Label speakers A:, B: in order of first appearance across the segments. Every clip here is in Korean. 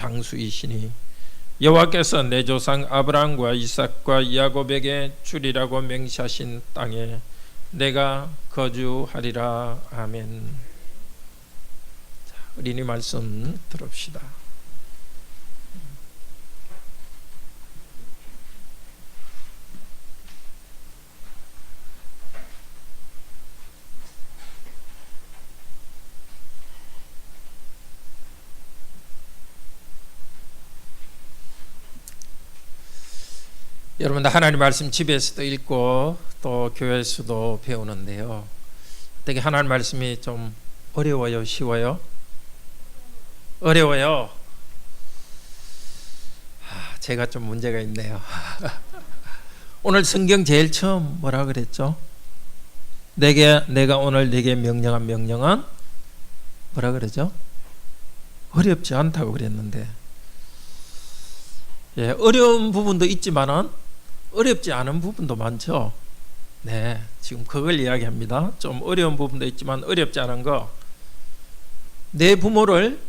A: 장수이시니 여호와께서 내 조상 아브라함과 이삭과 야곱에게 주리라고 맹세하신 땅에 내가 거주하리라. 아멘. 자, 어린이 말씀 들읍시다. 여러분들 하나님 말씀 집에서도 읽고 또 교회에서도 배우는데요, 어떻게 하나님 말씀이 좀 어려워요? 쉬워요? 어려워요? 제가 좀 문제가 있네요. 오늘 성경 제일 처음 뭐라 그랬죠? 내가 오늘 네게 명령한 명령은 뭐라 그러죠? 어렵지 않다고 그랬는데, 예, 어려운 부분도 있지만은 어렵지 않은 부분도 많죠. 네, 지금 그걸 이야기합니다. 좀 어려운 부분도 있지만 어렵지 않은 거. 내 부모님을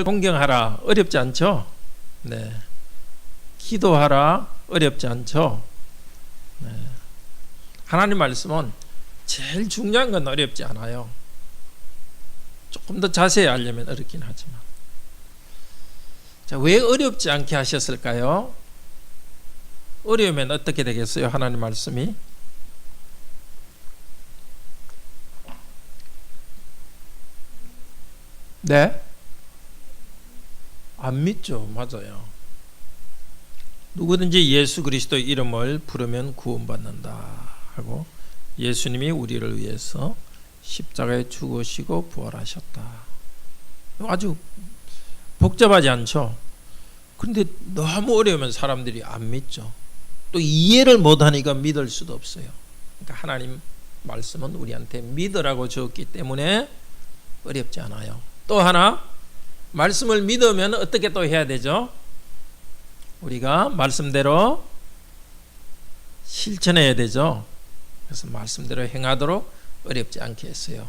A: 존경하라. 어렵지 않죠? 네. 기도하라. 어렵지 않죠? 네. 하나님 말씀은 제일 중요한 건 어렵지 않아요. 조금 더 자세히 알려면 어렵긴 하지만. 자, 왜 어렵지 않게 하셨을까요? 어려우면 어떻게 되겠어요? 하나님 말씀이 네? 안 믿죠. 맞아요. 누구든지 예수 그리스도 이름을 부르면 구원받는다 하고, 예수님이 우리를 위해서 십자가에 죽으시고 부활하셨다. 아주 복잡하지 않죠? 그런데 너무 어려우면 사람들이 안 믿죠. 또 이해를 못하니까 믿을 수도 없어요. 그러니까 하나님 말씀은 우리한테 믿으라고 주었기 때문에 어렵지 않아요. 또 하나, 말씀을 믿으면 어떻게 또 해야 되죠? 우리가 말씀대로 실천해야 되죠. 그래서 말씀대로 행하도록 어렵지 않게 했어요.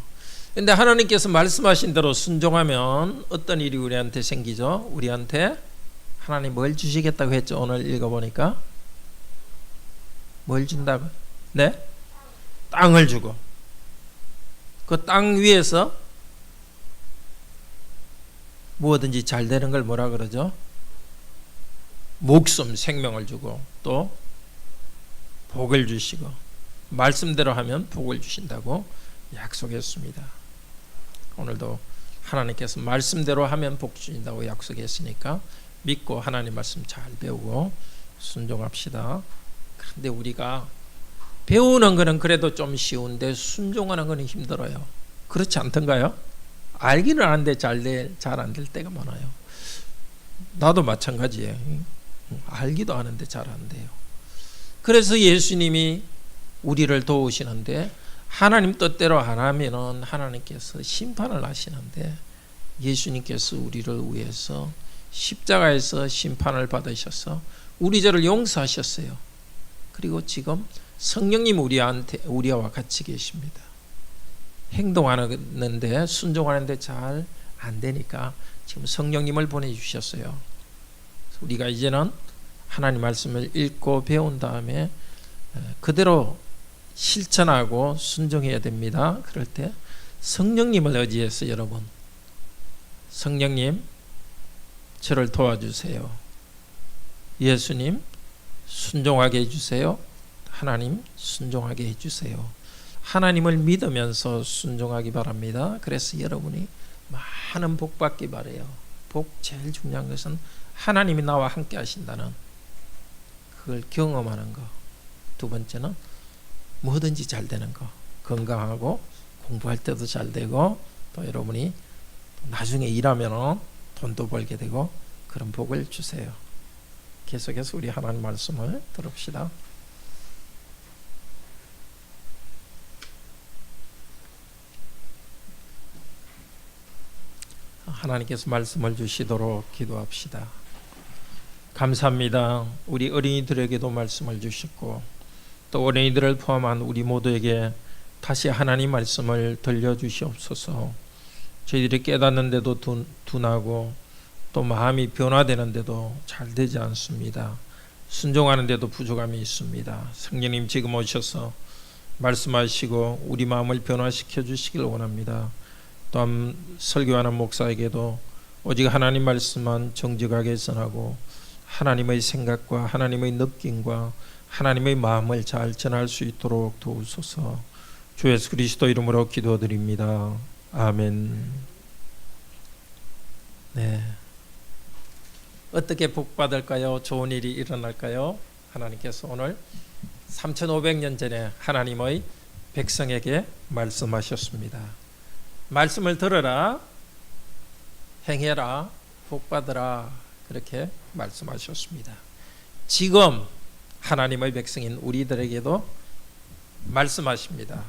A: 그런데 하나님께서 말씀하신 대로 순종하면 어떤 일이 우리한테 생기죠? 우리한테 하나님 뭘 주시겠다고 했죠? 오늘 읽어보니까 뭘 준다고? 네? 땅을 주고, 그 땅 위에서 무엇든지 잘 되는 걸 뭐라 그러죠? 목숨, 생명을 주고, 또 복을 주시고, 말씀대로 하면 복을 주신다고 약속했습니다. 오늘도 하나님께서 말씀대로 하면 복 주신다고 약속했으니까 믿고 하나님 말씀 잘 배우고 순종합시다. 그런데 우리가 배우는 거는 그래도 좀 쉬운데 순종하는 거는 힘들어요. 그렇지 않던가요? 알기는 아는데 잘 안 될 때가 많아요. 나도 마찬가지예요. 알기도 아는데 잘 안 돼요. 그래서 예수님이 우리를 도우시는데, 하나님 뜻대로 안 하면은 하나님께서 심판을 하시는데, 예수님께서 우리를 위해서 십자가에서 심판을 받으셔서 우리 죄를 용서하셨어요. 그리고 지금 성령님 우리와 같이 계십니다. 행동하는데, 순종하는데 잘 안 되니까 지금 성령님을 보내주셨어요. 우리가 이제는 하나님 말씀을 읽고 배운 다음에 그대로 실천하고 순종해야 됩니다. 그럴 때 성령님을 의지해서, 여러분, 성령님 저를 도와주세요. 예수님 순종하게 해주세요. 하나님 순종하게 해주세요. 하나님을 믿으면서 순종하기 바랍니다. 그래서 여러분이 많은 복 받기 바라요. 복 제일 중요한 것은 하나님이 나와 함께 하신다는 그걸 경험하는 거. 두 번째는 뭐든지 잘 되는 거. 건강하고 공부할 때도 잘 되고, 또 여러분이 나중에 일하면 돈도 벌게 되고, 그런 복을 주세요. 계속해서 우리 하나님 말씀을 들읍시다. 하나님께서 말씀을 주시도록 기도합시다. 감사합니다. 우리 어린이들에게도 말씀을 주셨고, 또 어린이들을 포함한 우리 모두에게 다시 하나님 말씀을 들려주시옵소서. 저희들이 깨닫는데도 둔하고 또 마음이 변화되는데도 잘 되지 않습니다. 순종하는데도 부족함이 있습니다. 성령님 지금 오셔서 말씀하시고 우리 마음을 변화시켜 주시길 원합니다. 또한 설교하는 목사에게도 오직 하나님 말씀만 정직하게 전하고 하나님의 생각과 하나님의 느낌과 하나님의 마음을 잘 전할 수 있도록 도우소서. 주 예수 그리스도 이름으로 기도드립니다. 아멘. 네. 어떻게 복받을까요? 좋은 일이 일어날까요? 하나님께서 오늘 3500년 전에 하나님의 백성에게 말씀하셨습니다. 말씀을 들어라, 행해라, 복받으라, 그렇게 말씀하셨습니다. 지금 하나님의 백성인 우리들에게도 말씀하십니다.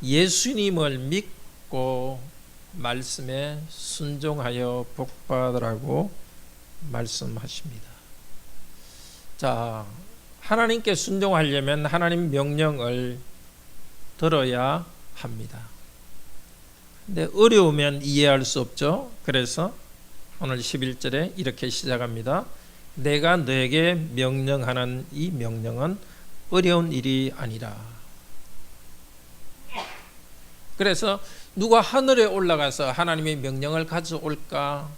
A: 예수님을 믿고 말씀에 순종하여 복받으라고 말씀하십니다. 자, 하나님께 순종하려면 하나님 명령을 들어야 합니다. 근데 어려우면 이해할 수 없죠. 그래서 오늘 11절에 이렇게 시작합니다. 내가 너에게 명령하는 이 명령은 어려운 일이 아니라. 그래서 누가 하늘에 올라가서 하나님의 명령을 가져올까,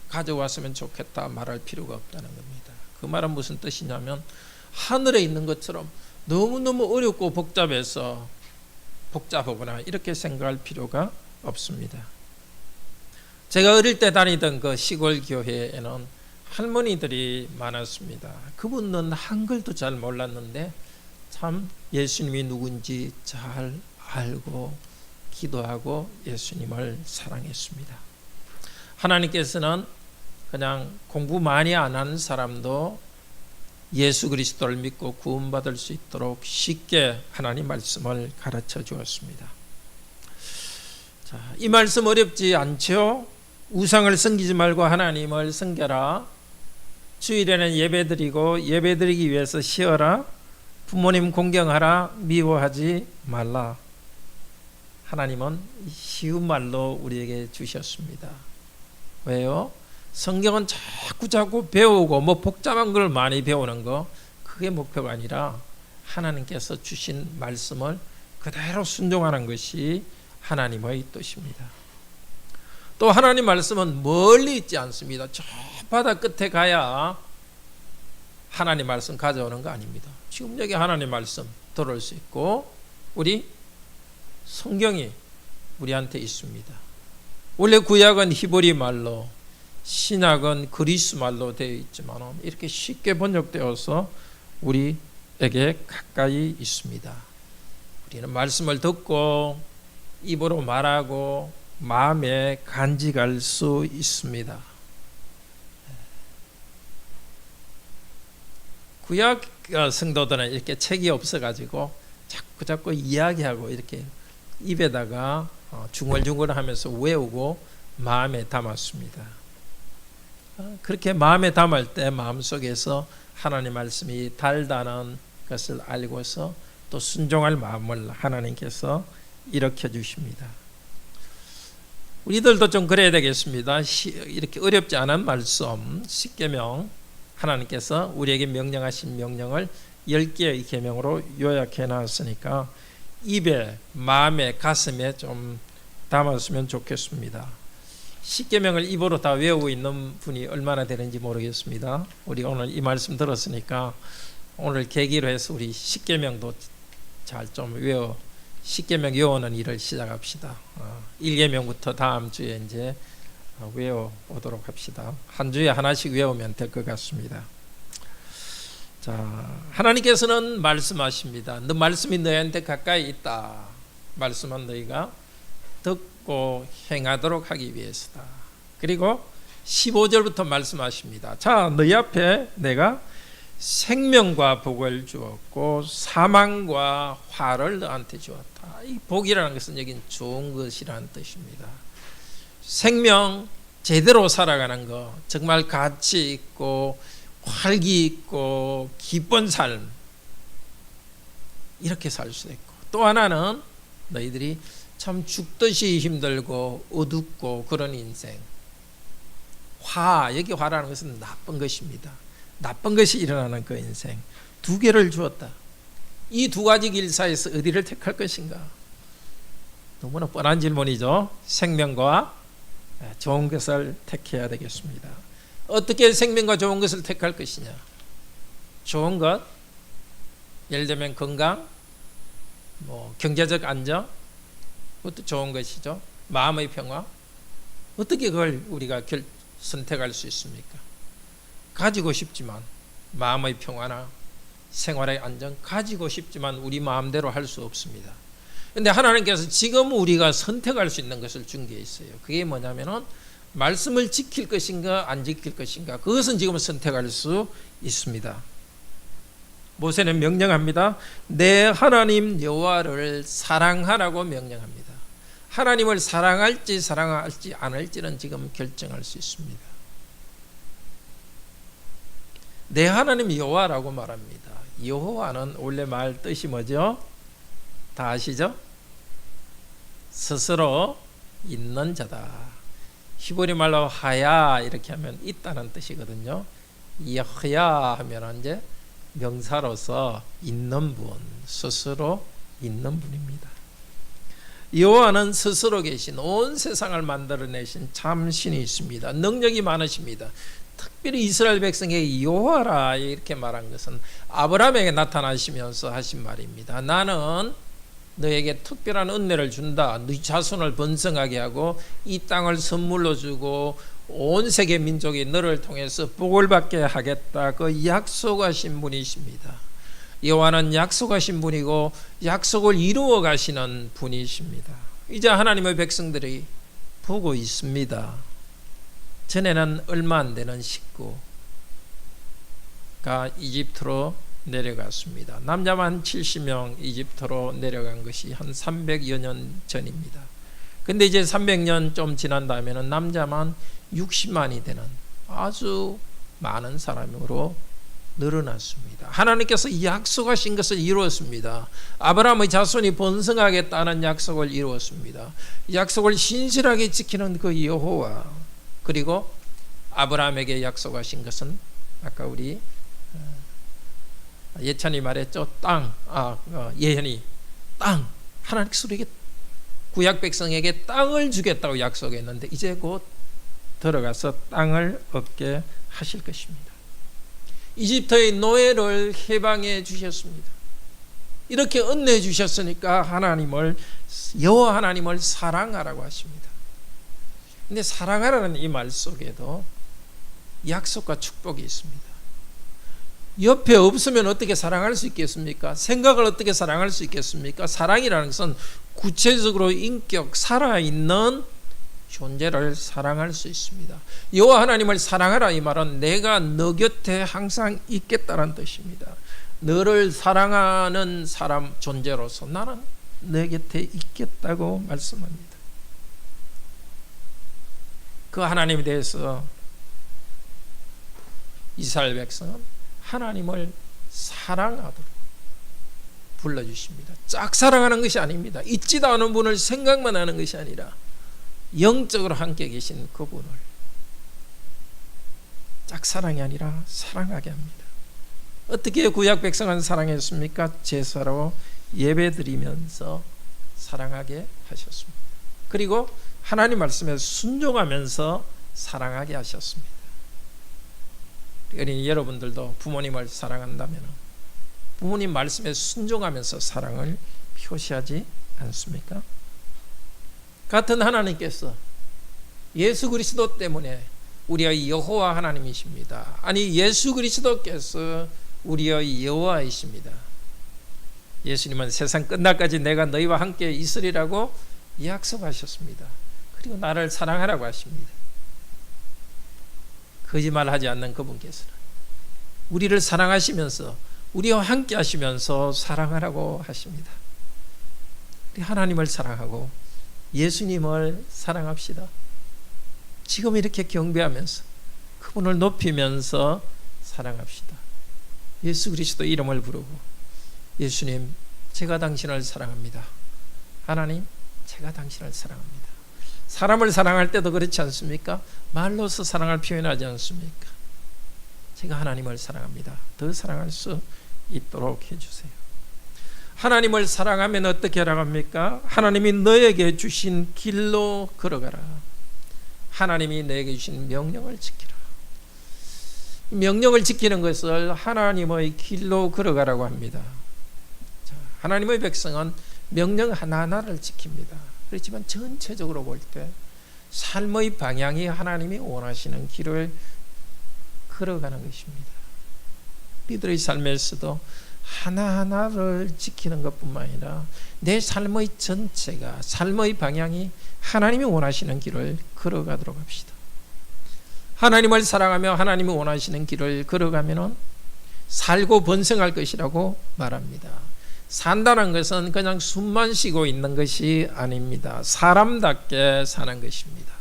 A: 가져왔으면 좋겠다 말할 필요가 없다는 겁니다. 그 말은 무슨 뜻이냐면 하늘에 있는 것처럼 너무너무 어렵고 복잡하거나 이렇게 생각할 필요가 없습니다. 제가 어릴 때 다니던 그 시골 교회에는 할머니들이 많았습니다. 그분은 한글도 잘 몰랐는데 참 예수님이 누군지 잘 알고 기도하고 예수님을 사랑했습니다. 하나님께서는 그냥 공부 많이 안 하는 사람도 예수 그리스도를 믿고 구원받을 수 있도록 쉽게 하나님 말씀을 가르쳐 주었습니다. 자, 이 말씀 어렵지 않죠? 우상을 섬기지 말고 하나님을 섬겨라. 주일에는 예배드리고 예배드리기 위해서 쉬어라. 부모님 공경하라. 미워하지 말라. 하나님은 쉬운 말로 우리에게 주셨습니다. 왜요? 성경은 자꾸 배우고 복잡한 걸 많이 배우는 거 그게 목표가 아니라 하나님께서 주신 말씀을 그대로 순종하는 것이 하나님의 뜻입니다. 또 하나님 말씀은 멀리 있지 않습니다. 저 바다 끝에 가야 하나님 말씀 가져오는 거 아닙니다. 지금 여기 하나님 말씀 들을 수 있고 우리 성경이 우리한테 있습니다. 원래 구약은 히브리 말로 신약은 그리스 말로 되어 있지만 이렇게 쉽게 번역되어서 우리에게 가까이 있습니다. 우리는 말씀을 듣고 입으로 말하고 마음에 간직할 수 있습니다. 구약 성도들은 이렇게 책이 없어가지고 자꾸 이야기하고 이렇게 입에다가 중얼중얼하면서 외우고 마음에 담았습니다. 그렇게 마음에 담을 때 마음속에서 하나님 말씀이 달다는 것을 알고서 또 순종할 마음을 하나님께서 일으켜 주십니다. 우리들도 좀 그래야 되겠습니다. 이렇게 어렵지 않은 말씀 십계명 하나님께서 우리에게 명령하신 명령을 10개의 계명으로 요약해 놨으니까 입에, 마음에, 가슴에 좀 담았으면 좋겠습니다. 십계명을 입으로 다 외우고 있는 분이 얼마나 되는지 모르겠습니다. 우리 오늘 이 말씀 들었으니까 오늘 계기로 해서 우리 십계명도 잘 좀 십계명 외우는 일을 시작합시다. 1계명부터 다음 주에 이제 외워보도록 합시다. 한 주에 하나씩 외우면 될 것 같습니다. 자, 하나님께서는 말씀하십니다. 너 말씀이 너희한테 가까이 있다. 말씀은 너희가 듣고 행하도록 하기 위해서다. 그리고 15절부터 말씀하십니다. 자, 너희 앞에 내가 생명과 복을 주었고 사망과 화를 너한테 주었다. 이 복이라는 것은 여긴 좋은 것이라는 뜻입니다. 생명, 제대로 살아가는 것, 정말 가치 있고 활기 있고 기쁜 삶, 이렇게 살 수 있고, 또 하나는 너희들이 참 죽듯이 힘들고 어둡고 그런 인생, 여기 화라는 것은 나쁜 것입니다. 나쁜 것이 일어나는 그 인생. 두 개를 주었다. 이 두 가지 길 사이에서 어디를 택할 것인가? 너무나 뻔한 질문이죠. 생명과 좋은 것을 택해야 되겠습니다. 어떻게 생명과 좋은 것을 택할 것이냐? 좋은 것, 예를 들면 건강, 경제적 안정, 그것도 좋은 것이죠. 마음의 평화, 어떻게 그걸 우리가 선택할 수 있습니까? 가지고 싶지만 마음의 평화나 생활의 안정 가지고 싶지만 우리 마음대로 할 수 없습니다. 그런데 하나님께서 지금 우리가 선택할 수 있는 것을 준 게 있어요. 그게 뭐냐면은 말씀을 지킬 것인가 안 지킬 것인가, 그것은 지금 선택할 수 있습니다. 모세는 명령합니다. 내 하나님 여호와를 사랑하라고 명령합니다. 하나님을 사랑할지 사랑할지 않을지는 지금 결정할 수 있습니다. 내 하나님 여호와라고 말합니다. 여호와는 원래 말 뜻이 뭐죠? 다 아시죠? 스스로 있는 자다. 히브리 말로 하야 이렇게 하면 있다는 뜻이거든요. 여호야 하면 이제 명사로서 있는 분, 스스로 있는 분입니다. 여호와는 스스로 계신 온 세상을 만들어내신 참 신이 있습니다. 능력이 많으십니다. 특별히 이스라엘 백성에게 여호와라 이렇게 말한 것은 아브라함에게 나타나시면서 하신 말입니다. 나는 너에게 특별한 은혜를 준다. 네 자손을 번성하게 하고 이 땅을 선물로 주고 온 세계 민족이 너를 통해서 복을 받게 하겠다. 그 약속하신 분이십니다. 여호와는 약속하신 분이고 약속을 이루어 가시는 분이십니다. 이제 하나님의 백성들이 보고 있습니다. 전에는 얼마 안 되는 식구가 이집트로 내려갔습니다. 남자만 70명 이집트로 내려간 것이 한 300여 년 전입니다. 근데 이제 300년 좀 지난 다음에는 남자만 60만이 되는 아주 많은 사람으로 늘어났습니다. 하나님께서 약속하신 것을 이루었습니다. 아브라함의 자손이 번성하겠다는 약속을 이루었습니다. 약속을 신실하게 지키는 그 여호와, 그리고 아브라함에게 약속하신 것은 아까 우리 예찬이 말했죠. 예현이 땅, 하나님께서 우리에게 구약 백성에게 땅을 주겠다고 약속했는데 이제 곧 들어가서 땅을 얻게 하실 것입니다. 이집트의 노예를 해방해 주셨습니다. 이렇게 은혜 주셨으니까 여호와 하나님을 사랑하라고 하십니다. 근데 사랑하라는 이 말 속에도 약속과 축복이 있습니다. 옆에 없으면 어떻게 사랑할 수 있겠습니까? 생각을 어떻게 사랑할 수 있겠습니까? 사랑이라는 것은 구체적으로 인격, 살아있는 존재를 사랑할 수 있습니다. 여호와 하나님을 사랑하라 이 말은 내가 너 곁에 항상 있겠다는 뜻입니다. 너를 사랑하는 사람 존재로서 나는 내 곁에 있겠다고 말씀합니다. 그 하나님에 대해서 이스라엘 백성은 하나님을 사랑하도록 불러주십니다. 짝사랑하는 것이 아닙니다. 있지도 않은 분을 생각만 하는 것이 아니라 영적으로 함께 계신 그분을 짝사랑이 아니라 사랑하게 합니다. 어떻게 구약 백성은 사랑했습니까? 제사로 예배드리면서 사랑하게 하셨습니다. 그리고 하나님 말씀에 순종하면서 사랑하게 하셨습니다. 그러니 여러분들도 부모님을 사랑한다면 부모님 말씀에 순종하면서 사랑을 표시하지 않습니까? 같은 하나님께서 예수 그리스도 때문에 우리의 여호와 하나님이십니다. 아니 예수 그리스도께서 우리의 여호와이십니다. 예수님은 세상 끝날까지 내가 너희와 함께 있으리라고 약속하셨습니다. 그리고 나를 사랑하라고 하십니다. 거짓말하지 않는 그분께서는 우리를 사랑하시면서 우리와 함께 하시면서 사랑하라고 하십니다. 우리 하나님을 사랑하고 예수님을 사랑합시다. 지금 이렇게 경배하면서 그분을 높이면서 사랑합시다. 예수 그리스도 이름을 부르고 예수님, 제가 당신을 사랑합니다. 하나님, 제가 당신을 사랑합니다. 사람을 사랑할 때도 그렇지 않습니까? 말로서 사랑을 표현하지 않습니까? 제가 하나님을 사랑합니다. 더 사랑할 수 있도록 해주세요. 하나님을 사랑하면 어떻게 하라고 합니까? 하나님이 너에게 주신 길로 걸어가라. 하나님이 너에게 주신 명령을 지키라. 명령을 지키는 것을 하나님의 길로 걸어가라고 합니다. 자, 하나님의 백성은 명령 하나하나를 지킵니다. 그렇지만 전체적으로 볼 때 삶의 방향이 하나님이 원하시는 길을 걸어가는 것입니다. 우리들의 삶에서도 하나하나를 지키는 것뿐만 아니라 내 삶의 전체가, 삶의 방향이 하나님이 원하시는 길을 걸어가도록 합시다. 하나님을 사랑하며 하나님이 원하시는 길을 걸어가면 살고 번성할 것이라고 말합니다. 산다는 것은 그냥 숨만 쉬고 있는 것이 아닙니다. 사람답게 사는 것입니다.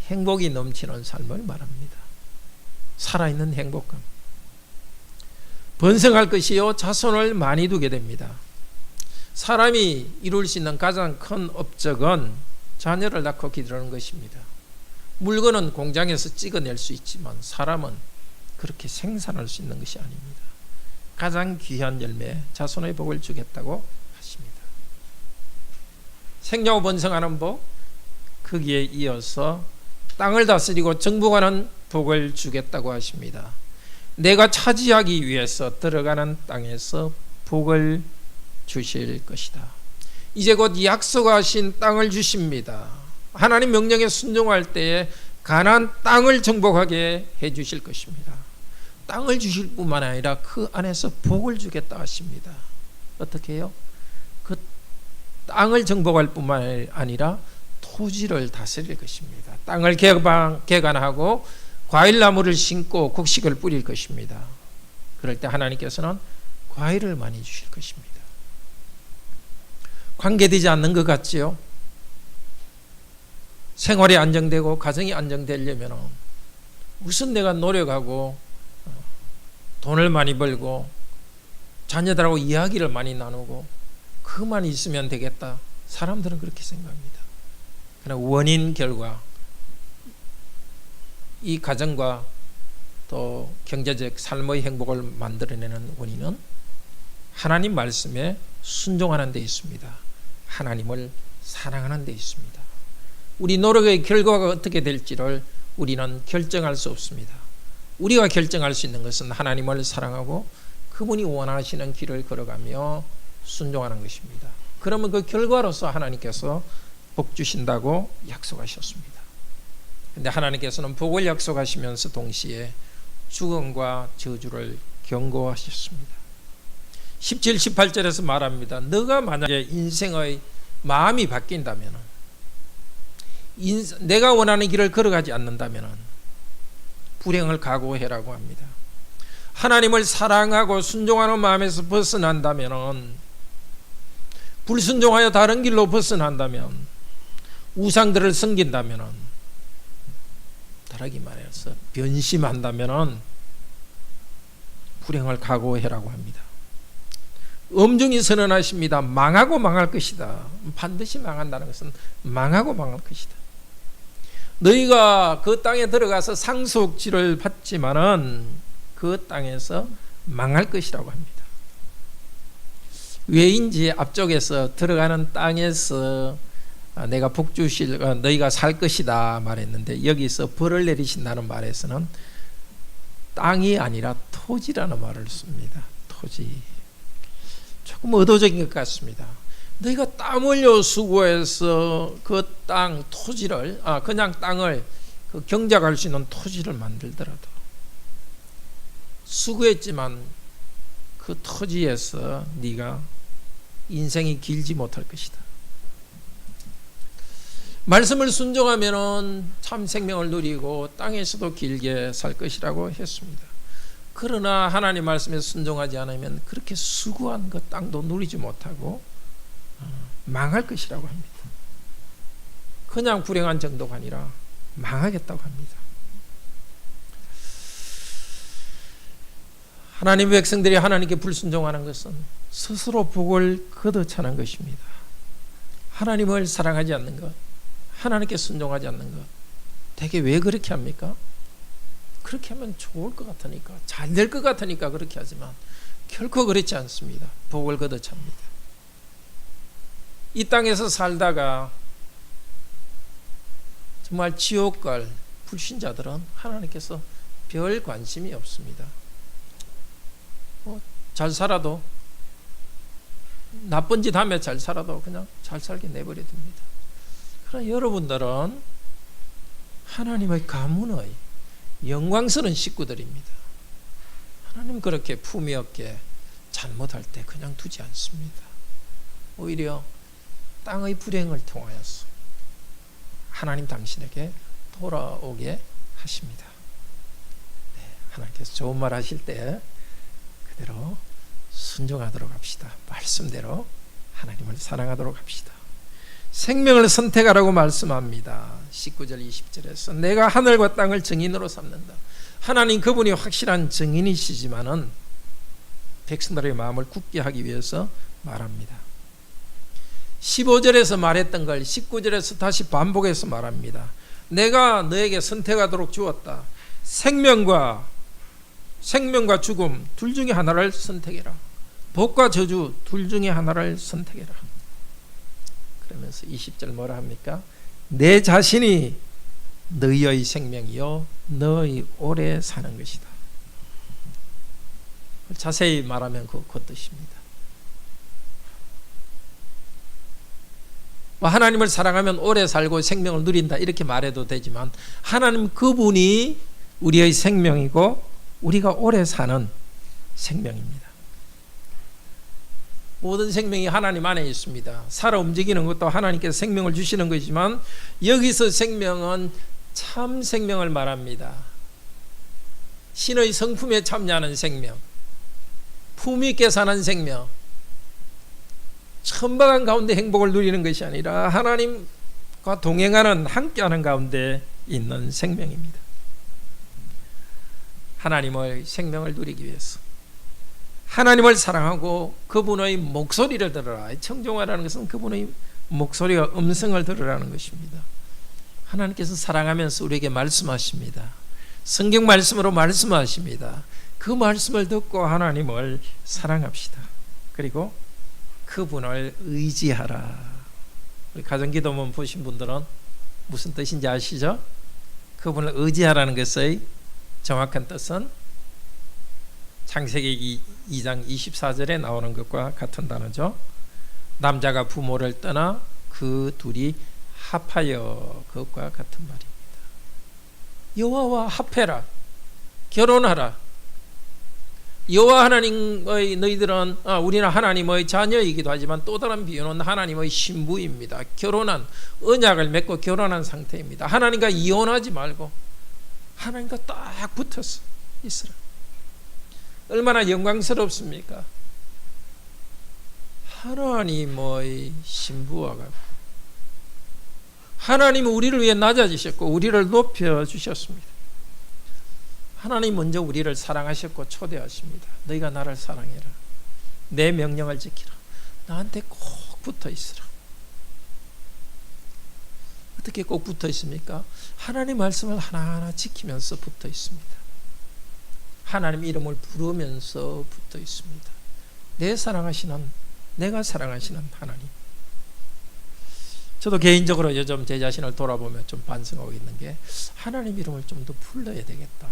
A: 행복이 넘치는 삶을 말합니다. 살아있는 행복감. 번성할 것이요, 자손을 많이 두게 됩니다. 사람이 이룰 수 있는 가장 큰 업적은 자녀를 낳고 기르는 것입니다. 물건은 공장에서 찍어낼 수 있지만 사람은 그렇게 생산할 수 있는 것이 아닙니다. 가장 귀한 열매, 자손의 복을 주겠다고 하십니다. 생명하고 번성하는 복, 거기에 이어서 땅을 다스리고 정복하는 복을 주겠다고 하십니다. 내가 차지하기 위해서 들어가는 땅에서 복을 주실 것이다. 이제 곧 약속하신 땅을 주십니다. 하나님 명령에 순종할 때에 가나안 땅을 정복하게 해 주실 것입니다. 땅을 주실 뿐만 아니라 그 안에서 복을 주겠다 하십니다. 어떻게 해요? 그 땅을 정복할 뿐만 아니라 토지를 다스릴 것입니다. 땅을 개간하고 과일나무를 심고 곡식을 뿌릴 것입니다. 그럴 때 하나님께서는 과일을 많이 주실 것입니다. 관계되지 않는 것 같지요? 생활이 안정되고 가정이 안정되려면 무슨 내가 노력하고 돈을 많이 벌고 자녀들하고 이야기를 많이 나누고 그만 있으면 되겠다. 사람들은 그렇게 생각합니다. 그러나 원인 결과 이 가정과 또 경제적 삶의 행복을 만들어내는 원인은 하나님 말씀에 순종하는 데 있습니다. 하나님을 사랑하는 데 있습니다. 우리 노력의 결과가 어떻게 될지를 우리는 결정할 수 없습니다. 우리가 결정할 수 있는 것은 하나님을 사랑하고 그분이 원하시는 길을 걸어가며 순종하는 것입니다. 그러면 그 결과로서 하나님께서 복 주신다고 약속하셨습니다. 그런데 하나님께서는 복을 약속하시면서 동시에 죽음과 저주를 경고하셨습니다. 17, 18절에서 말합니다. 너가 만약에 인생의 마음이 바뀐다면, 내가 원하는 길을 걸어가지 않는다면 불행을 각오해라고 합니다. 하나님을 사랑하고 순종하는 마음에서 벗어난다면, 불순종하여 다른 길로 벗어난다면, 우상들을 섬긴다면, 다르게 말해서 변심한다면 불행을 각오해라고 합니다. 엄중히 선언하십니다. 망하고 망할 것이다. 반드시 망한다는 것은 망하고 망할 것이다. 너희가 그 땅에 들어가서 상속지를 받지만은 그 땅에서 망할 것이라고 합니다. 왜인지 앞쪽에서 들어가는 땅에서 내가 복 주실, 너희가 살 것이다 말했는데 여기서 벌을 내리신다는 말에서는 땅이 아니라 토지라는 말을 씁니다. 토지. 조금 의도적인 것 같습니다. 너희가 땀 흘려 수고해서 그 땅, 토지를, 그냥 땅을 그 경작할 수 있는 토지를 만들더라도 수고했지만 그 토지에서 네가 인생이 길지 못할 것이다. 말씀을 순종하면 참 생명을 누리고 땅에서도 길게 살 것이라고 했습니다. 그러나 하나님 말씀에 순종하지 않으면 그렇게 수고한 그 땅도 누리지 못하고 망할 것이라고 합니다. 그냥 불행한 정도가 아니라 망하겠다고 합니다. 하나님의 백성들이 하나님께 불순종하는 것은 스스로 복을 걷어차는 것입니다. 하나님을 사랑하지 않는 것, 하나님께 순종하지 않는 것. 대개 왜 그렇게 합니까? 그렇게 하면 좋을 것 같으니까, 잘 될 것 같으니까 그렇게 하지만 결코 그렇지 않습니다. 복을 걷어찹니다. 이 땅에서 살다가 정말 지옥 갈 불신자들은 하나님께서 별 관심이 없습니다. 잘 살아도, 나쁜 짓 하며 잘 살아도 그냥 잘 살게 내버려 둡니다. 그러나 여러분들은 하나님의 가문의 영광스러운 식구들입니다. 하나님 그렇게 품위 없게 잘못할 때 그냥 두지 않습니다. 오히려 땅의 불행을 통하여서 하나님 당신에게 돌아오게 하십니다. 네, 하나님께서 좋은 말 하실 때 그대로 순종하도록 합시다. 말씀대로 하나님을 사랑하도록 합시다. 생명을 선택하라고 말씀합니다. 19절 20절에서 내가 하늘과 땅을 증인으로 삼는다. 하나님 그분이 확실한 증인이시지만은 백성들의 마음을 굳게 하기 위해서 말합니다. 15절에서 말했던 걸 19절에서 다시 반복해서 말합니다. 내가 너에게 선택하도록 주었다. 생명과 죽음 둘 중에 하나를 선택해라. 복과 저주 둘 중에 하나를 선택해라. 그러면서 20절 뭐라 합니까? 내 자신이 너희의 생명이요 너희 오래 사는 것이다. 자세히 말하면 그 뜻입니다. 하나님을 사랑하면 오래 살고 생명을 누린다 이렇게 말해도 되지만 하나님 그분이 우리의 생명이고 우리가 오래 사는 생명입니다. 모든 생명이 하나님 안에 있습니다. 살아 움직이는 것도 하나님께서 생명을 주시는 것이지만 여기서 생명은 참 생명을 말합니다. 신의 성품에 참여하는 생명, 품위 있게 사는 생명, 천박한 가운데 행복을 누리는 것이 아니라 하나님과 동행하는 함께하는 가운데 있는 생명입니다. 하나님의 생명을 누리기 위해서 하나님을 사랑하고 그분의 목소리를 들으라. 청종하라는 것은 그분의 목소리와 음성을 들으라는 것입니다. 하나님께서 사랑하면서 우리에게 말씀하십니다. 성경 말씀으로 말씀하십니다. 그 말씀을 듣고 하나님을 사랑합시다. 그리고 그분을 의지하라. 우리 가정기도문 보신 분들은 무슨 뜻인지 아시죠? 그분을 의지하라는 것의 정확한 뜻은 창세기 2장 24절에 나오는 것과 같은 단어죠. 남자가 부모를 떠나 그 둘이 합하여, 그것과 같은 말입니다. 여호와와 합해라, 결혼하라. 여호와 하나님의 너희들은 우리는 하나님의 자녀이기도 하지만 또 다른 비유는 하나님의 신부입니다. 결혼한, 언약을 맺고 결혼한 상태입니다. 하나님과 이혼하지 말고 하나님과 딱 붙어서 있으라. 얼마나 영광스럽습니까? 하나님의 신부와 같고, 하나님은 우리를 위해 낮아지셨고 우리를 높여주셨습니다. 하나님 먼저 우리를 사랑하셨고 초대하십니다. 너희가 나를 사랑해라. 내 명령을 지키라. 나한테 꼭 붙어 있으라. 어떻게 꼭 붙어 있습니까? 하나님 말씀을 하나하나 지키면서 붙어 있습니다. 하나님 이름을 부르면서 붙어 있습니다. 내가 사랑하시는 하나님. 저도 개인적으로 요즘 제 자신을 돌아보며 좀 반성하고 있는 게, 하나님 이름을 좀 더 불러야 되겠다.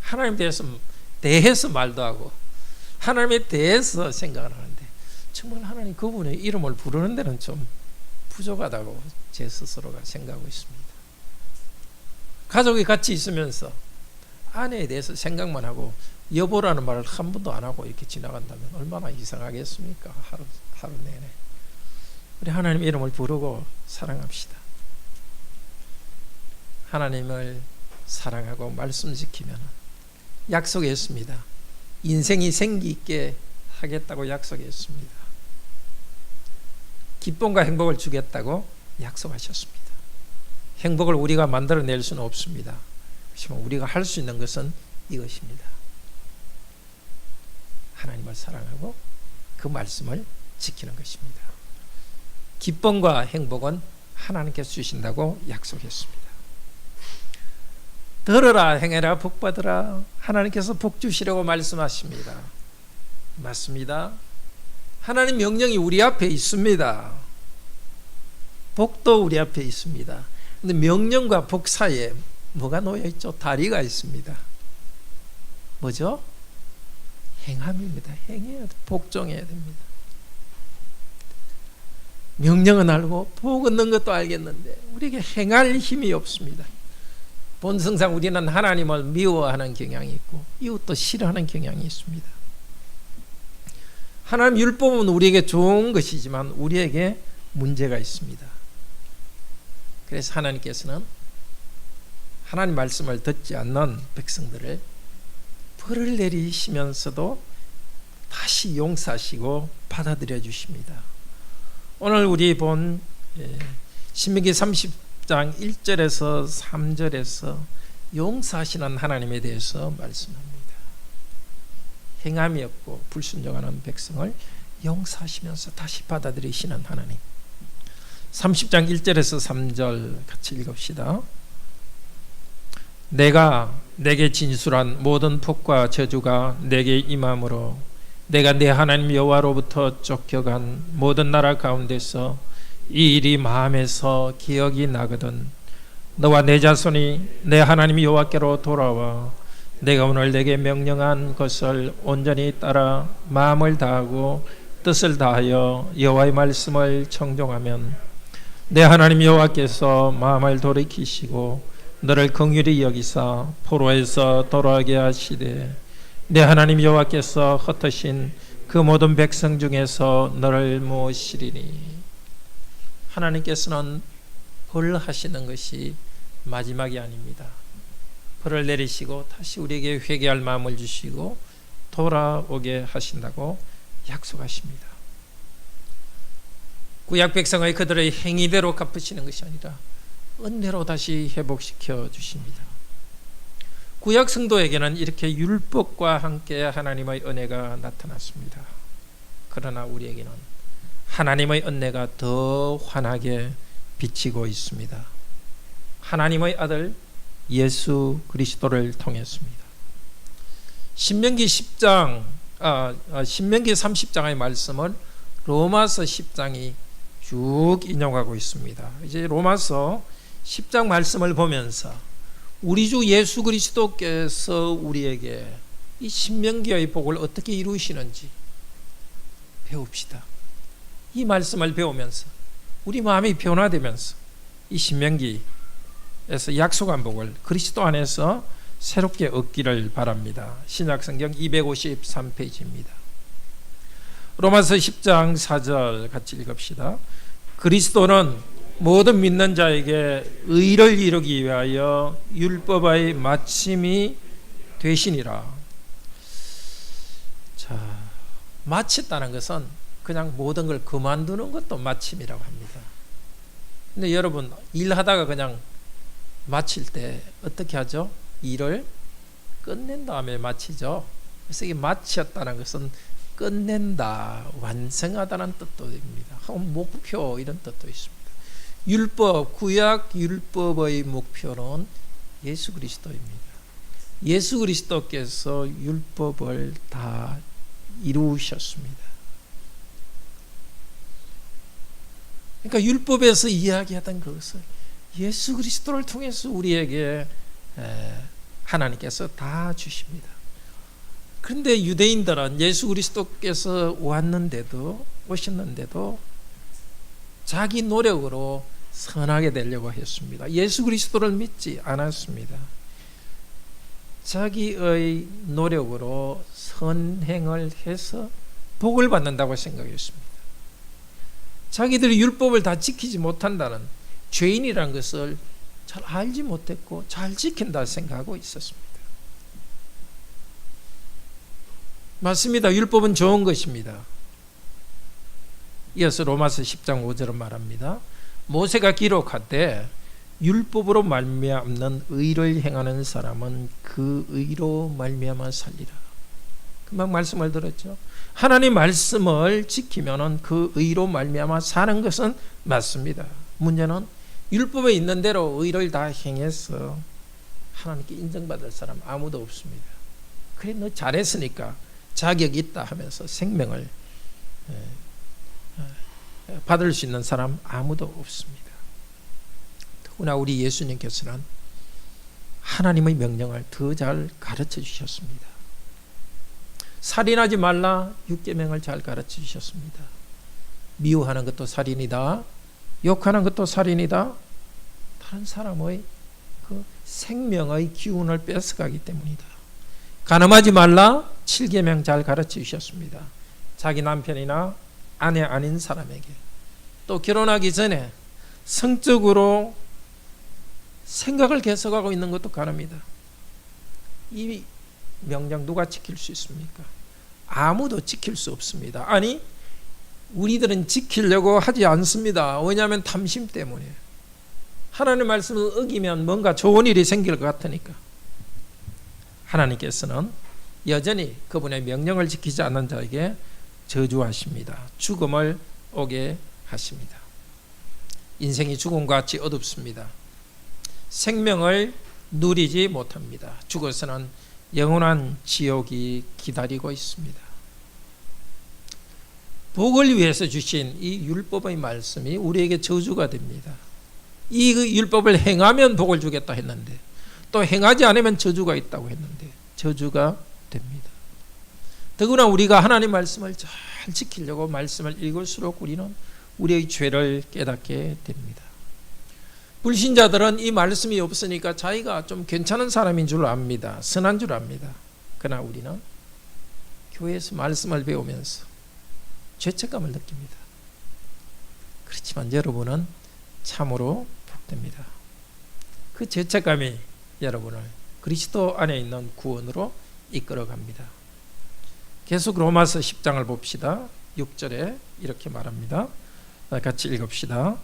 A: 하나님 대해서 말도 하고 하나님에 대해서 생각을 하는데 정말 하나님 그분의 이름을 부르는 데는 좀 부족하다고 제 스스로가 생각하고 있습니다. 가족이 같이 있으면서 아내에 대해서 생각만 하고 여보라는 말을 한 번도 안 하고 이렇게 지나간다면 얼마나 이상하겠습니까? 하루 내내. 우리 하나님 이름을 부르고 사랑합시다. 하나님을 사랑하고 말씀 지키면 약속했습니다. 인생이 생기 있게 하겠다고 약속했습니다. 기쁨과 행복을 주겠다고 약속하셨습니다. 행복을 우리가 만들어낼 수는 없습니다. 그렇지만 우리가 할 수 있는 것은 이것입니다. 하나님을 사랑하고 그 말씀을 지키는 것입니다. 기쁨과 행복은 하나님께서 주신다고 약속했습니다. 들으라 행해라 복받으라. 하나님께서 복 주시려고 말씀하십니다. 맞습니다. 하나님 명령이 우리 앞에 있습니다. 복도 우리 앞에 있습니다. 근데 명령과 복 사이에 뭐가 놓여 있죠? 다리가 있습니다. 뭐죠? 행함입니다. 행해야 돼. 복종해야 됩니다. 명령은 알고 복 얻는 것도 알겠는데 우리에게 행할 힘이 없습니다. 본성상 우리는 하나님을 미워하는 경향이 있고 이웃도 싫어하는 경향이 있습니다. 하나님 율법은 우리에게 좋은 것이지만 우리에게 문제가 있습니다. 그래서 하나님께서는 하나님 말씀을 듣지 않는 백성들을 벌을 내리시면서도 다시 용서하시고 받아들여 주십니다. 오늘 우리 본 신명기 30장 1절에서 3절에서 용서하시는 하나님에 대해서 말씀합니다. 행함이 없고 불순종하는 백성을 용서하시면서 다시 받아들이시는 하나님. 30장 1절에서 3절 같이 읽읍시다. 내가 내게 진술한 모든 복과 저주가 내게 임함으로 내가 내 하나님 여호와로부터 쫓겨간 모든 나라 가운데서 이 일이 마음에서 기억이 나거든 너와 내 자손이 내 하나님 여호와께로 돌아와 내가 오늘 내게 명령한 것을 온전히 따라 마음을 다하고 뜻을 다하여 여호와의 말씀을 청종하면 내 하나님 여호와께서 마음을 돌이키시고 너를 긍휼히 여기사 포로에서 돌아오게 하시되 내 하나님 여호와께서 흩으신 그 모든 백성 중에서 너를 모으시리니. 하나님께서는 벌하시는 것이 마지막이 아닙니다. 벌을 내리시고 다시 우리에게 회개할 마음을 주시고 돌아오게 하신다고 약속하십니다. 구약 백성의 그들의 행위대로 갚으시는 것이 아니라 은혜로 다시 회복시켜 주십니다. 구약 성도에게는 이렇게 율법과 함께 하나님의 은혜가 나타났습니다. 그러나 우리에게는 하나님의 은혜가 더 환하게 비치고 있습니다. 하나님의 아들 예수 그리스도를 통했습니다. 신명기 30장의 말씀을 로마서 10장이 쭉 인용하고 있습니다. 이제 로마서 10장 말씀을 보면서 우리 주 예수 그리스도께서 우리에게 이 신명기의 복을 어떻게 이루시는지 배웁시다. 이 말씀을 배우면서 우리 마음이 변화되면서 이 신명기에서 약속한 복을 그리스도 안에서 새롭게 얻기를 바랍니다. 신약성경 253페이지입니다. 로마서 10장 4절 같이 읽읍시다. 그리스도는 모든 믿는 자에게 의를 이루기 위하여 율법의 마침이 되시니라. 자, 마쳤다는 것은 그냥 모든 걸 그만두는 것도 마침이라고 합니다. 근데 여러분 일하다가 그냥 마칠 때 어떻게 하죠? 일을 끝낸 다음에 마치죠. 그래서 이게 마쳤다는 것은 끝낸다, 완성하다는 뜻도 됩니다. 목표 이런 뜻도 있습니다. 율법, 구약 율법의 목표는 예수 그리스도입니다. 예수 그리스도께서 율법을 다 이루셨습니다. 그러니까 율법에서 이야기하던 그것을 예수 그리스도를 통해서 우리에게 하나님께서 다 주십니다. 그런데 유대인들은 예수 그리스도께서 오셨는데도 자기 노력으로 선하게 되려고 했습니다. 예수 그리스도를 믿지 않았습니다. 자기의 노력으로 선행을 해서 복을 받는다고 생각했습니다. 자기들이 율법을 다 지키지 못한다는 죄인이라는 것을 잘 알지 못했고 잘 지킨다 생각하고 있었습니다. 맞습니다. 율법은 좋은 것입니다. 이어서 로마서 10장 5절은 말합니다. 모세가 기록하되 율법으로 말미암는 의를 행하는 사람은 그 의로 말미암아 살리라. 금방 말씀을 들었죠. 하나님 말씀을 지키면은 그 의로 말미암아 사는 것은 맞습니다. 문제는 율법에 있는 대로 의를 다 행해서 하나님께 인정받을 사람 아무도 없습니다. 그래 너 잘했으니까 자격이 있다 하면서 생명을 받을 수 있는 사람 아무도 없습니다. 더구나 우리 예수님께서는 하나님의 명령을 더 잘 가르쳐 주셨습니다. 살인하지 말라 6계명을 잘 가르쳐 주셨습니다. 미워하는 것도 살인이다. 욕하는 것도 살인이다. 다른 사람의 그 생명의 기운을 뺏어가기 때문이다. 간음하지 말라 7계명 잘 가르쳐 주셨습니다. 자기 남편이나 아내 아닌 사람에게, 또 결혼하기 전에 성적으로 생각을 계속하고 있는 것도 간음이다. 이 명령 누가 지킬 수 있습니까? 아무도 지킬 수 없습니다. 아니, 우리들은 지키려고 하지 않습니다. 왜냐하면 탐심 때문에. 하나님의 말씀을 어기면 뭔가 좋은 일이 생길 것 같으니까. 하나님께서는 여전히 그분의 명령을 지키지 않는 자에게 저주하십니다. 죽음을 오게 하십니다. 인생이 죽음과 같이 어둡습니다. 생명을 누리지 못합니다. 죽어서는 영원한 지옥이 기다리고 있습니다. 복을 위해서 주신 이 율법의 말씀이 우리에게 저주가 됩니다. 이 율법을 행하면 복을 주겠다 했는데, 또 행하지 않으면 저주가 있다고 했는데 저주가 됩니다. 더구나 우리가 하나님 말씀을 잘 지키려고 말씀을 읽을수록 우리는 우리의 죄를 깨닫게 됩니다. 불신자들은 이 말씀이 없으니까 자기가 좀 괜찮은 사람인 줄 압니다. 선한 줄 압니다. 그러나 우리는 교회에서 말씀을 배우면서 죄책감을 느낍니다. 그렇지만 여러분은 참으로 복됩니다. 그 죄책감이 여러분을 그리스도 안에 있는 구원으로 이끌어갑니다. 계속 로마서 10장을 봅시다. 6절에 이렇게 말합니다. 같이 읽읍시다.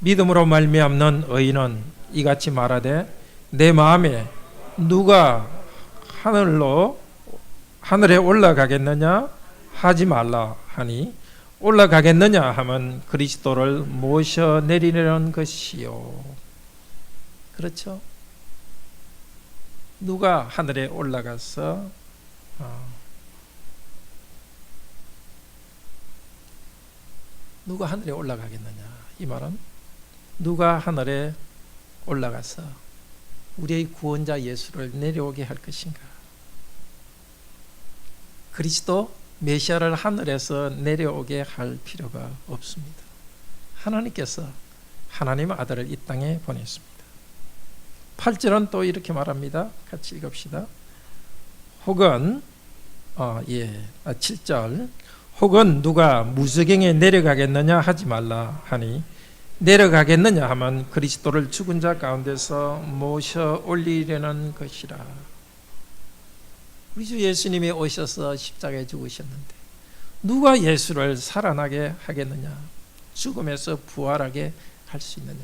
A: 믿음으로 말미암는 의인은 이같이 말하되 내 마음에 누가 하늘에 올라가겠느냐 하지 말라 하니, 올라가겠느냐 하면 그리스도를 모셔 내리려는 것이요. 그렇죠? 누가 하늘에 올라가서 누가 하늘에 올라가겠느냐, 이 말은 누가 하늘에 올라가서 우리의 구원자 예수를 내려오게 할 것인가? 그리스도 메시아를 하늘에서 내려오게 할 필요가 없습니다. 하나님께서 하나님의 아들을 이 땅에 보냈습니다. 8절은 또 이렇게 말합니다. 같이 읽읍시다. 혹은 7절 혹은 누가 무저갱에 내려가겠느냐 하지 말라 하니, 내려가겠느냐 하면 그리스도를 죽은 자 가운데서 모셔 올리려는 것이라. 우리 주 예수님이 오셔서 십자가에 죽으셨는데 누가 예수를 살아나게 하겠느냐, 죽음에서 부활하게 할 수 있느냐?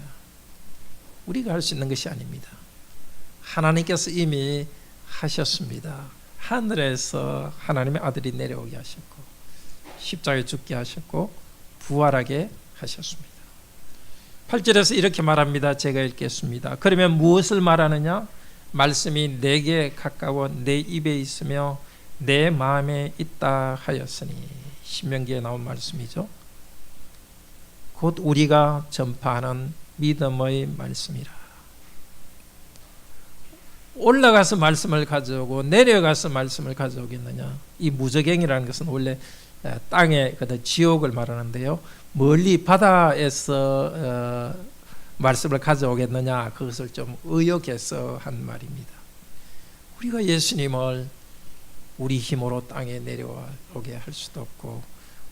A: 우리가 할 수 있는 것이 아닙니다. 하나님께서 이미 하셨습니다. 하늘에서 하나님의 아들이 내려오게 하셨고 십자가에 죽게 하셨고 부활하게 하셨습니다. 8절에서 이렇게 말합니다. 제가 읽겠습니다. 그러면 무엇을 말하느냐? 말씀이 내게 가까워 내 입에 있으며 내 마음에 있다 하였으니. 신명기에 나온 말씀이죠. 곧 우리가 전파하는 믿음의 말씀이라. 올라가서 말씀을 가져오고 내려가서 말씀을 가져오겠느냐? 이 무저갱이라는 것은 원래 땅의 지옥을 말하는데요, 멀리 바다에서 말씀을 가져오겠느냐, 그것을 좀 의역해서 한 말입니다. 우리가 예수님을 우리 힘으로 땅에 내려오게 할 수도 없고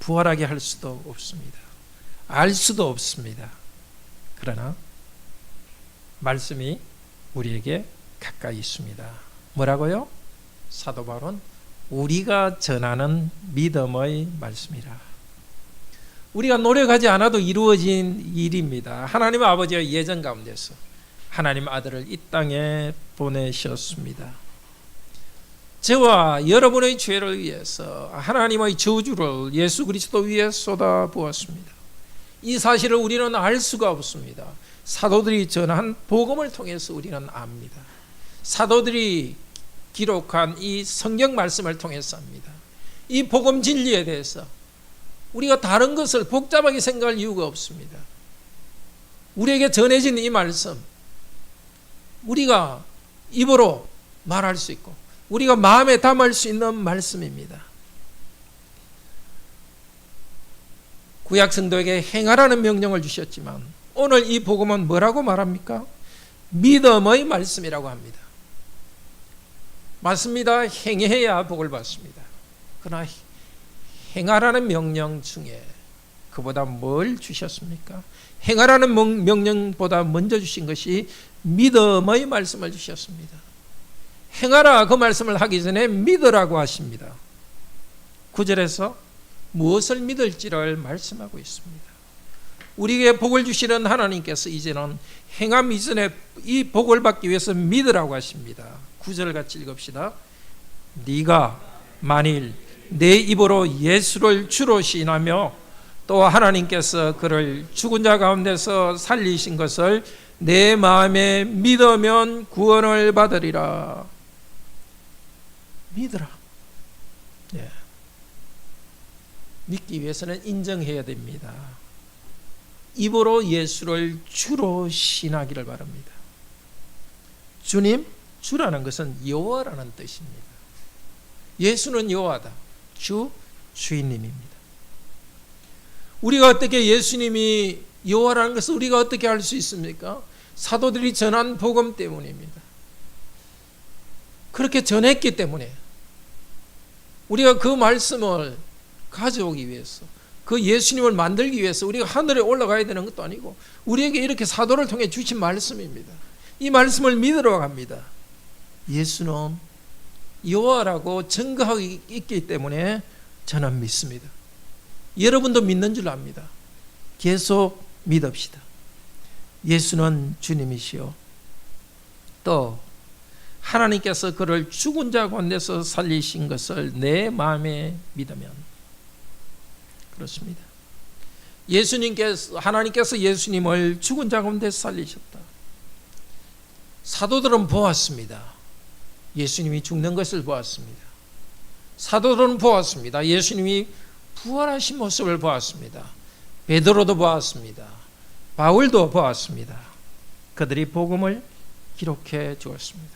A: 부활하게 할 수도 없습니다. 알 수도 없습니다. 그러나 말씀이 우리에게 가까이 있습니다. 뭐라고요? 사도 바울은 우리가 전하는 믿음의 말씀이라. 우리가 노력하지 않아도 이루어진 일입니다. 하나님 아버지의 예정 가운데서 하나님 아들을 이 땅에 보내셨습니다. 저와 여러분의 죄를 위해서 하나님의 저주를 예수 그리스도 위에 쏟아 부었습니다. 이 사실을 우리는 알 수가 없습니다. 사도들이 전한 복음을 통해서 우리는 압니다. 사도들이 기록한 이 성경 말씀을 통해서 압니다. 이 복음 진리에 대해서 우리가 다른 것을 복잡하게 생각할 이유가 없습니다. 우리에게 전해진 이 말씀, 우리가 입으로 말할 수 있고 우리가 마음에 담을 수 있는 말씀입니다. 구약 성도에게 행하라는 명령을 주셨지만 오늘 이 복음은 뭐라고 말합니까? 믿음의 말씀이라고 합니다. 맞습니다. 행해야 복을 받습니다. 그러나 행하라는 명령 중에 그보다 뭘 주셨습니까? 행하라는 명령보다 먼저 주신 것이 믿음의 말씀을 주셨습니다. 행하라 그 말씀을 하기 전에 믿으라고 하십니다. 9절에서 무엇을 믿을지를 말씀하고 있습니다. 우리에게 복을 주시는 하나님께서 이제는 행함 이전에 이 복을 받기 위해서 믿으라고 하십니다. 9절 같이 읽읍시다. 네가 만일 내 입으로 예수를 주로 시인하며 또 하나님께서 그를 죽은 자 가운데서 살리신 것을 내 마음에 믿으면 구원을 받으리라. 믿으라. 예. 믿기 위해서는 인정해야 됩니다. 입으로 예수를 주로 신하기를 바랍니다. 주님, 주라는 것은 여호와라는 뜻입니다. 예수는 여호와다. 주, 주인님입니다. 우리가 어떻게 예수님이 여호와라는 것을 우리가 어떻게 알 수 있습니까? 사도들이 전한 복음 때문입니다. 그렇게 전했기 때문에 우리가 그 말씀을 가져오기 위해서 그 예수님을 만들기 위해서 우리가 하늘에 올라가야 되는 것도 아니고 우리에게 이렇게 사도를 통해 주신 말씀입니다. 이 말씀을 믿으러 갑니다. 예수는 여호와라고 증거하고 있기 때문에 저는 믿습니다. 여러분도 믿는 줄 압니다. 계속 믿읍시다. 예수는 주님이시요 또 하나님께서 그를 죽은 자 가운데서 살리신 것을 내 마음에 믿으면 그렇습니다. 하나님께서 예수님을 죽은 자 가운데서 살리셨다. 사도들은 보았습니다. 예수님이 죽는 것을 보았습니다. 사도들은 보았습니다. 예수님이 부활하신 모습을 보았습니다. 베드로도 보았습니다. 바울도 보았습니다. 그들이 복음을 기록해 주었습니다.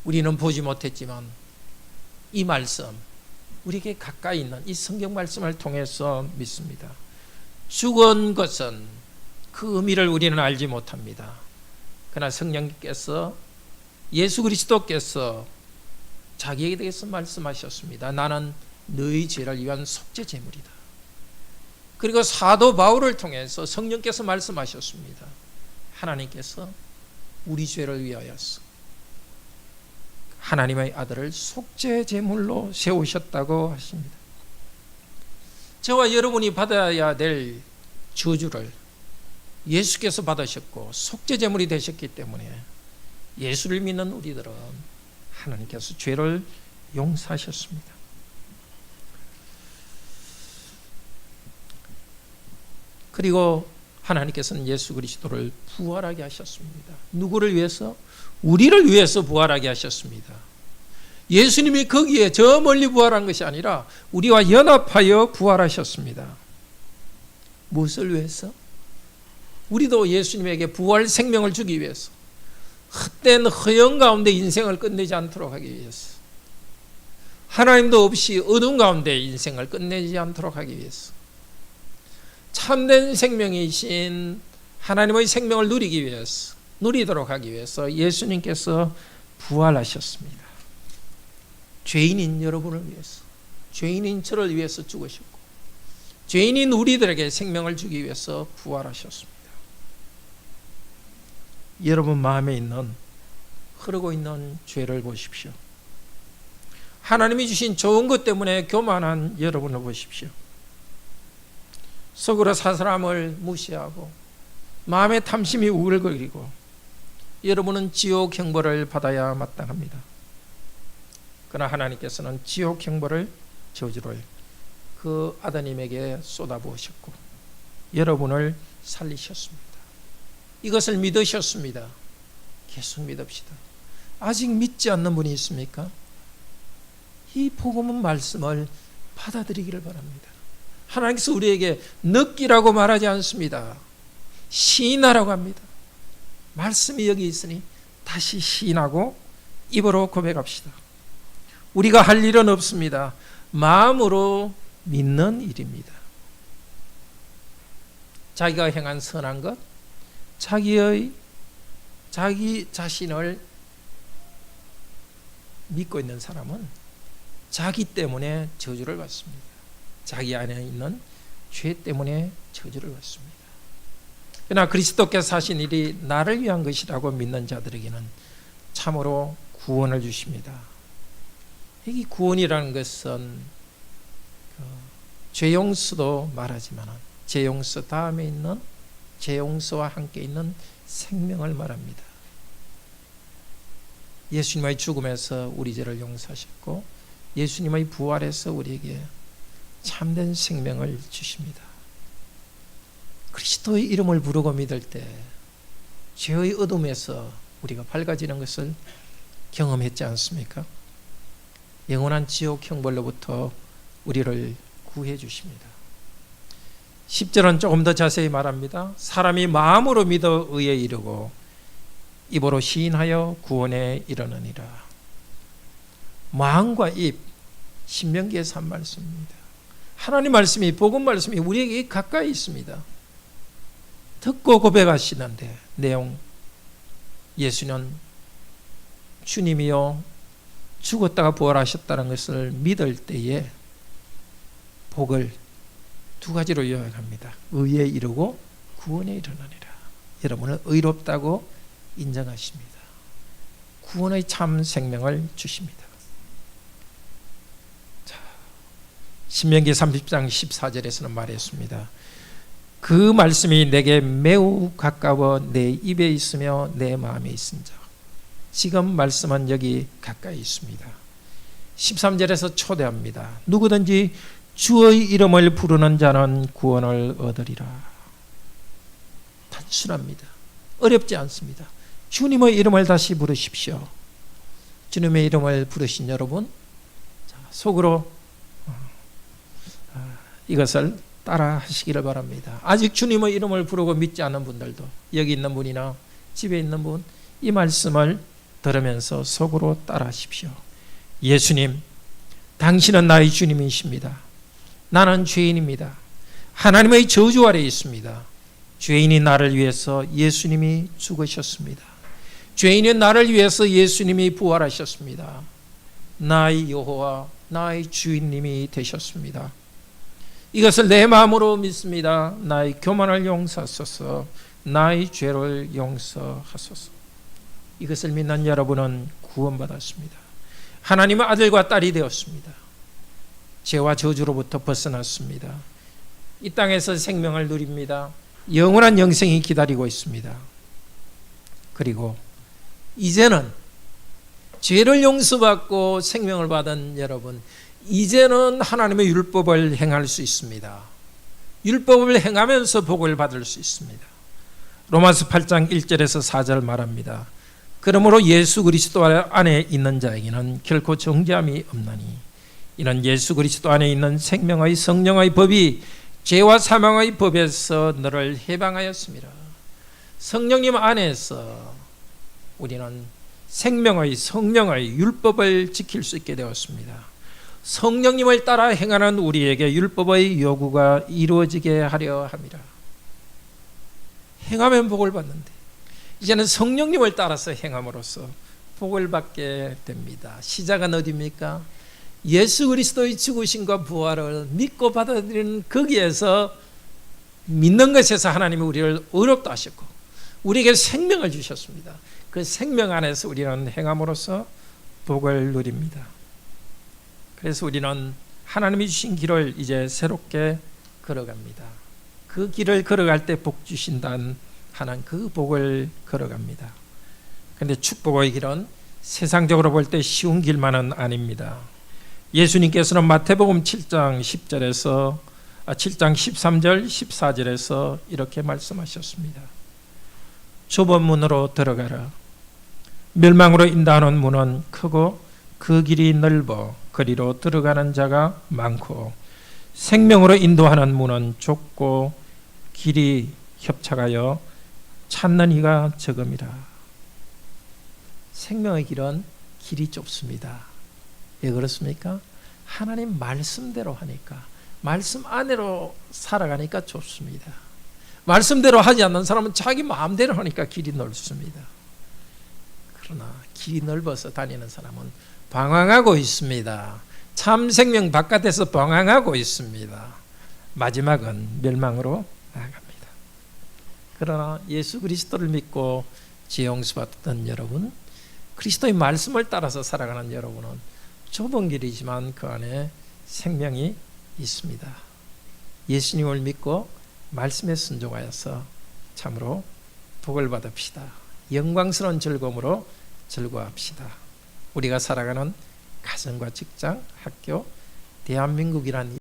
A: 우리는 보지 못했지만 이 말씀, 우리에게 가까이 있는 이 성경 말씀을 통해서 믿습니다. 죽은 것은 그 의미를 우리는 알지 못합니다. 그러나 성령께서 예수 그리스도께서 자기에게 대해서 말씀하셨습니다. 나는 너희 죄를 위한 속죄 제물이다. 그리고 사도 바울을 통해서 성령께서 말씀하셨습니다. 하나님께서 우리 죄를 위하여서 하나님의 아들을 속죄 제물로 세우셨다고 하십니다. 저와 여러분이 받아야 될 저주를 예수께서 받으셨고 속죄 제물이 되셨기 때문에 예수를 믿는 우리들은 하나님께서 죄를 용서하셨습니다. 그리고 하나님께서는 예수 그리스도를 부활하게 하셨습니다. 누구를 위해서? 우리를 위해서 부활하게 하셨습니다. 예수님이 거기에 저 멀리 부활한 것이 아니라 우리와 연합하여 부활하셨습니다. 무엇을 위해서? 우리도 예수님에게 부활 생명을 주기 위해서, 헛된 허영 가운데 인생을 끝내지 않도록 하기 위해서, 하나님도 없이 어둠 가운데 인생을 끝내지 않도록 하기 위해서, 참된 생명이신 하나님의 생명을 누리기 위해서, 누리도록 하기 위해서 예수님께서 부활하셨습니다. 죄인인 여러분을 위해서, 죄인인 저를 위해서 죽으셨고 죄인인 우리들에게 생명을 주기 위해서 부활하셨습니다. 여러분 마음에 있는 흐르고 있는 죄를 보십시오. 하나님이 주신 좋은 것 때문에 교만한 여러분을 보십시오. 속으로 사람을 무시하고 마음에 탐심이 우글거리고 여러분은 지옥 형벌을 받아야 마땅합니다. 그러나 하나님께서는 지옥 형벌을 저주를 그 아드님에게 쏟아부으셨고 여러분을 살리셨습니다. 이것을 믿으셨습니다. 계속 믿읍시다. 아직 믿지 않는 분이 있습니까? 이 복음 말씀을 받아들이기를 바랍니다. 하나님께서 우리에게 느끼라고 말하지 않습니다. 시인하라고 합니다. 말씀이 여기 있으니 다시 시인하고 입으로 고백합시다. 우리가 할 일은 없습니다. 마음으로 믿는 일입니다. 자기가 행한 선한 것, 자기 자신을 믿고 있는 사람은 자기 때문에 저주를 받습니다. 자기 안에 있는 죄 때문에 저주를 받습니다. 그러나 그리스도께서 하신 일이 나를 위한 것이라고 믿는 자들에게는 참으로 구원을 주십니다. 이 구원이라는 것은 죄 용서도 말하지만 죄 용서 다음에 있는 죄 용서와 함께 있는 생명을 말합니다. 예수님의 죽음에서 우리 죄를 용서하셨고 예수님의 부활에서 우리에게 참된 생명을 주십니다. 그리스도의 이름을 부르고 믿을 때 죄의 어둠에서 우리가 밝아지는 것을 경험했지 않습니까? 영원한 지옥 형벌로부터 우리를 구해 주십니다. 10절은 조금 더 자세히 말합니다. 사람이 마음으로 믿어 의에 이르고 입으로 시인하여 구원에 이르느니라. 마음과 입, 신명기에서 한 말씀입니다. 하나님 말씀이, 복음 말씀이 우리에게 가까이 있습니다. 듣고 고백하시는데 내용, 예수는 주님이요 죽었다가 부활하셨다는 것을 믿을 때에 복을 두 가지로 요약합니다. 의에 이르고 구원에 이르느니라. 여러분을 의롭다고 인정하십니다. 구원의 참 생명을 주십니다. 자, 신명기 30장 14절에서는 말했습니다. 그 말씀이 내게 매우 가까워 내 입에 있으며 내 마음에 있은즉. 지금 말씀은 여기 가까이 있습니다. 13절에서 초대합니다. 누구든지 주의 이름을 부르는 자는 구원을 얻으리라. 단순합니다. 어렵지 않습니다. 주님의 이름을 다시 부르십시오. 주님의 이름을 부르신 여러분, 속으로 이것을 따라 하시기를 바랍니다. 아직 주님의 이름을 부르고 믿지 않는 분들도, 여기 있는 분이나 집에 있는 분, 이 말씀을 들으면서 속으로 따라 하십시오. 예수님, 당신은 나의 주님이십니다. 나는 죄인입니다. 하나님의 저주 아래에 있습니다. 죄인인 나를 위해서 예수님이 죽으셨습니다. 죄인인 나를 위해서 예수님이 부활하셨습니다. 나의 여호와, 나의 주인님이 되셨습니다. 이것을 내 마음으로 믿습니다. 나의 교만을 용서하소서, 나의 죄를 용서하소서. 이것을 믿는 여러분은 구원받았습니다. 하나님의 아들과 딸이 되었습니다. 죄와 저주로부터 벗어났습니다. 이 땅에서 생명을 누립니다. 영원한 영생이 기다리고 있습니다. 그리고 이제는 죄를 용서받고 생명을 받은 여러분, 이제는 하나님의 율법을 행할 수 있습니다. 율법을 행하면서 복을 받을 수 있습니다. 로마서 8장 1절에서 4절 말합니다. 그러므로 예수 그리스도 안에 있는 자에게는 결코 정죄함이 없나니 이는 예수 그리스도 안에 있는 생명의 성령의 법이 죄와 사망의 법에서 너를 해방하였습니다. 성령님 안에서 우리는 생명의 성령의 율법을 지킬 수 있게 되었습니다. 성령님을 따라 행하는 우리에게 율법의 요구가 이루어지게 하려 합니다. 행하면 복을 받는데 이제는 성령님을 따라서 행함으로써 복을 받게 됩니다. 시작은 어디입니까? 예수 그리스도의 죽으심과 부활을 믿고 받아들이는 거기에서 믿는 것에서 하나님이 우리를 의롭다 하셨고 우리에게 생명을 주셨습니다. 그 생명 안에서 우리는 행함으로써 복을 누립니다. 그래서 우리는 하나님이 주신 길을 이제 새롭게 걸어갑니다. 그 길을 걸어갈 때 복 주신다는 하는 그 복을 걸어갑니다. 그런데 축복의 길은 세상적으로 볼 때 쉬운 길만은 아닙니다. 예수님께서는 마태복음 7장 10절에서 7장 13절 14절에서 이렇게 말씀하셨습니다. 좁은 문으로 들어가라. 멸망으로 인도하는 문은 크고 그 길이 넓어 그리로 들어가는 자가 많고 생명으로 인도하는 문은 좁고 길이 협착하여 찾는 이가 적음이라. 생명의 길은 길이 좁습니다. 왜 그렇습니까? 하나님 말씀대로 하니까, 말씀 안으로 살아가니까 좁습니다. 말씀대로 하지 않는 사람은 자기 마음대로 하니까 길이 넓습니다. 그러나 길이 넓어서 다니는 사람은 방황하고 있습니다. 참 생명 바깥에서 방황하고 있습니다. 마지막은 멸망으로 나아갑니다. 그러나 예수 그리스도를 믿고 지용수 받던 여러분, 그리스도의 말씀을 따라서 살아가는 여러분은 좁은 길이지만 그 안에 생명이 있습니다. 예수님을 믿고 말씀에 순종하여서 참으로 복을 받읍시다. 영광스러운 즐거움으로 즐거워합시다. 우리가 살아가는 가정과 직장, 학교, 대한민국이란